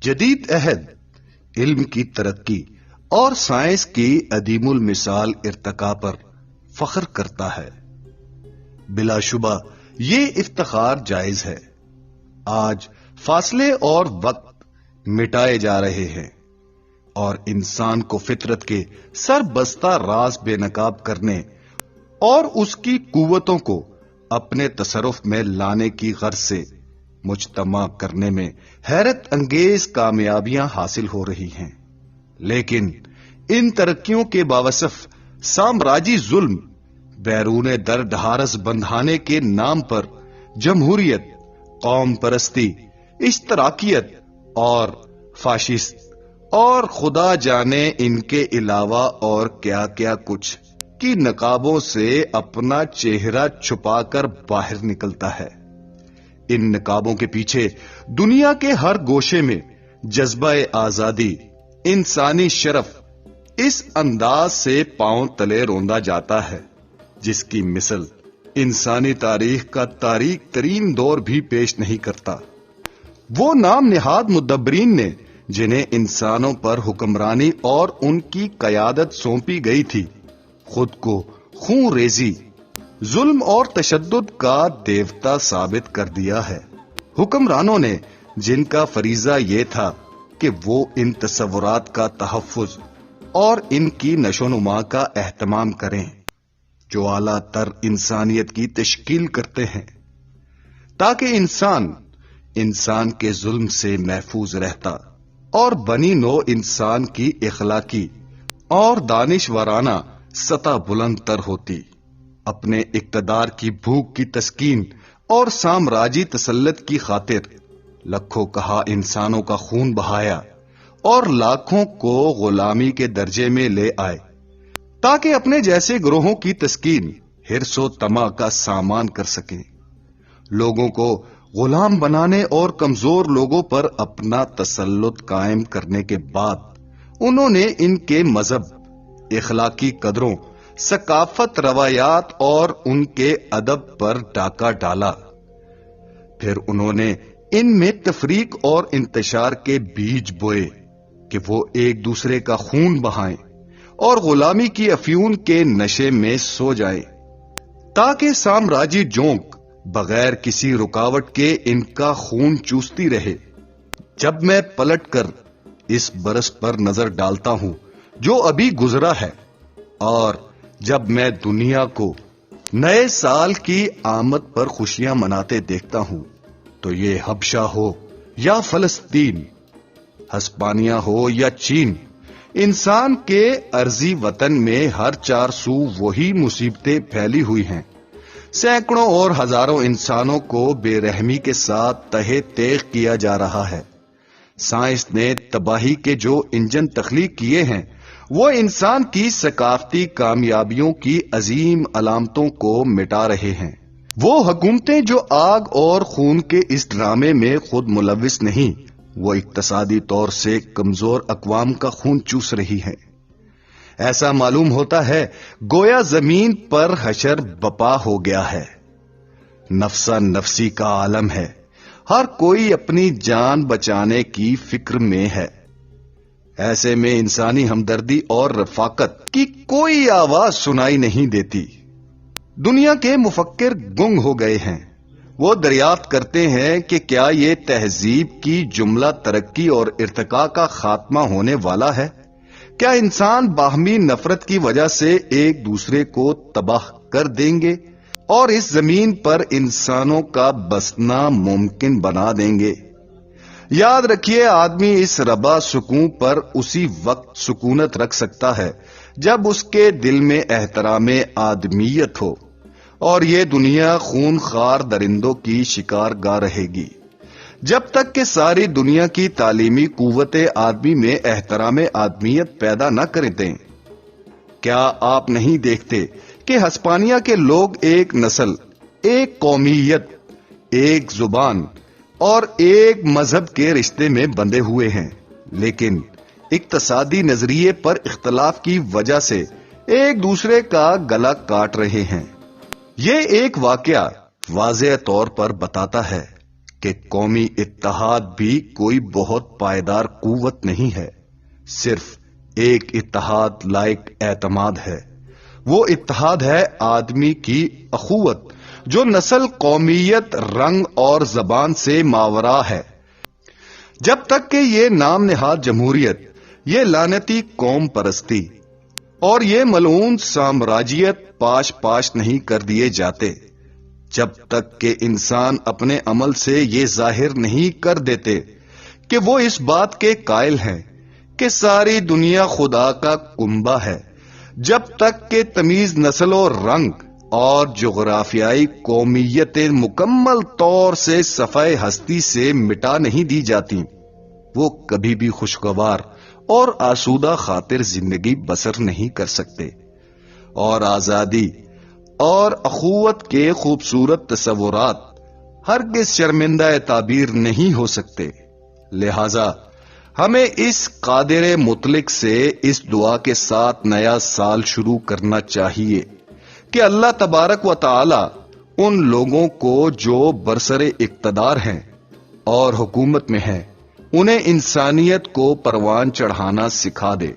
جدید عہد علم کی ترقی اور سائنس کی عدیم المثال ارتقاء پر فخر کرتا ہے۔ بلا شبہ یہ افتخار جائز ہے۔ آج فاصلے اور وقت مٹائے جا رہے ہیں اور انسان کو فطرت کے سربستہ راز بے نقاب کرنے اور اس کی قوتوں کو اپنے تصرف میں لانے کی غرض سے مجتمع کرنے میں حیرت انگیز کامیابیاں حاصل ہو رہی ہیں، لیکن ان ترقیوں کے باوصف سامراجی ظلم، بیرون در ڈھارس بندھانے کے نام پر جمہوریت، قوم پرستی، اشتراکیت اور فاشسٹ اور خدا جانے ان کے علاوہ اور کیا کیا کچھ کی نقابوں سے اپنا چہرہ چھپا کر باہر نکلتا ہے۔ ان نقابوں کے پیچھے دنیا کے ہر گوشے میں جذبہ آزادی، انسانی شرف اس انداز سے پاؤں تلے روندا جاتا ہے جس کی مثل انسانی تاریخ کا تاریک ترین دور بھی پیش نہیں کرتا۔ وہ نام نہاد مدبرین نے جنہیں انسانوں پر حکمرانی اور ان کی قیادت سونپی گئی تھی، خود کو خون ریزی، ظلم اور تشدد کا دیوتا ثابت کر دیا ہے۔ حکمرانوں نے جن کا فریضہ یہ تھا کہ وہ ان تصورات کا تحفظ اور ان کی نشو و نما کا اہتمام کریں جو اعلیٰ تر انسانیت کی تشکیل کرتے ہیں، تاکہ انسان کے ظلم سے محفوظ رہتا اور بنی نو انسان کی اخلاقی اور دانشورانہ سطح بلند تر ہوتی۔ اپنے اقتدار کی بھوک کی تسکین اور سامراجی تسلط کی خاطر لکھوں کہا انسانوں کا خون بہایا اور لاکھوں کو غلامی کے درجے میں لے آئے تاکہ اپنے جیسے گروہوں کی تسکین، حرص و طمع کا سامان کر سکیں۔ لوگوں کو غلام بنانے اور کمزور لوگوں پر اپنا تسلط قائم کرنے کے بعد انہوں نے ان کے مذہب، اخلاقی قدروں، ثقافت، روایات اور ان کے ادب پر ڈاکہ ڈالا۔ پھر انہوں نے ان میں تفریق اور انتشار کے بیج بوئے کہ وہ ایک دوسرے کا خون بہائیں اور غلامی کی افیون کے نشے میں سو جائیں، تاکہ سامراجی جونک بغیر کسی رکاوٹ کے ان کا خون چوستی رہے۔ جب میں پلٹ کر اس برس پر نظر ڈالتا ہوں جو ابھی گزرا ہے، اور جب میں دنیا کو نئے سال کی آمد پر خوشیاں مناتے دیکھتا ہوں، تو یہ حبشہ ہو یا فلسطین، ہسپانیہ ہو یا چین، انسان کے ارضی وطن میں ہر چار سو وہی مصیبتیں پھیلی ہوئی ہیں۔ سینکڑوں اور ہزاروں انسانوں کو بے رحمی کے ساتھ تہہ تیغ کیا جا رہا ہے۔ سائنس نے تباہی کے جو انجن تخلیق کیے ہیں، وہ انسان کی ثقافتی کامیابیوں کی عظیم علامتوں کو مٹا رہے ہیں۔ وہ حکومتیں جو آگ اور خون کے اس ڈرامے میں خود ملوث نہیں، وہ اقتصادی طور سے کمزور اقوام کا خون چوس رہی ہیں۔ ایسا معلوم ہوتا ہے گویا زمین پر حشر بپا ہو گیا ہے۔ نفسا نفسی کا عالم ہے، ہر کوئی اپنی جان بچانے کی فکر میں ہے۔ ایسے میں انسانی ہمدردی اور رفاقت کی کوئی آواز سنائی نہیں دیتی۔ دنیا کے مفکر گنگ ہو گئے ہیں۔ وہ دریافت کرتے ہیں کہ کیا یہ تہذیب کی جملہ ترقی اور ارتقاء کا خاتمہ ہونے والا ہے؟ کیا انسان باہمی نفرت کی وجہ سے ایک دوسرے کو تباہ کر دیں گے اور اس زمین پر انسانوں کا بسنا ممکن بنا دیں گے؟ یاد رکھیے، آدمی اس ربا سکون پر اسی وقت سکونت رکھ سکتا ہے جب اس کے دل میں احترام آدمیت ہو، اور یہ دنیا خون خوار درندوں کی شکار گاہ رہے گی جب تک کہ ساری دنیا کی تعلیمی قوت آدمی میں احترام آدمیت پیدا نہ کر دیں۔ کیا آپ نہیں دیکھتے کہ ہسپانیہ کے لوگ ایک نسل، ایک قومیت، ایک زبان اور ایک مذہب کے رشتے میں بندھے ہوئے ہیں، لیکن اقتصادی نظریے پر اختلاف کی وجہ سے ایک دوسرے کا گلا کاٹ رہے ہیں؟ یہ ایک واقعہ واضح طور پر بتاتا ہے کہ قومی اتحاد بھی کوئی بہت پائیدار قوت نہیں ہے، صرف ایک اتحاد لائق اعتماد ہے۔ وہ اتحاد ہے آدمی کی اخوت، جو نسل، قومیت، رنگ اور زبان سے ماورا ہے۔ جب تک کہ یہ نام نہاد جمہوریت، یہ لعنتی قوم پرستی اور یہ ملعون سامراجیت پاش پاش نہیں کر دیے جاتے، جب تک کہ انسان اپنے عمل سے یہ ظاہر نہیں کر دیتے کہ وہ اس بات کے قائل ہیں کہ ساری دنیا خدا کا کنبہ ہے، جب تک کہ تمیز نسل و رنگ اور جغرافیائی قومیتیں مکمل طور سے صفحہ ہستی سے مٹا نہیں دی جاتی، وہ کبھی بھی خوشگوار اور آسودہ خاطر زندگی بسر نہیں کر سکتے، اور آزادی اور اخوت کے خوبصورت تصورات ہرگز شرمندہ تعبیر نہیں ہو سکتے۔ لہذا ہمیں اس قادر مطلق سے اس دعا کے ساتھ نیا سال شروع کرنا چاہیے کہ اللہ تبارک و تعالی ان لوگوں کو جو برسر اقتدار ہیں اور حکومت میں ہیں، انہیں انسانیت کو پروان چڑھانا سکھا دے۔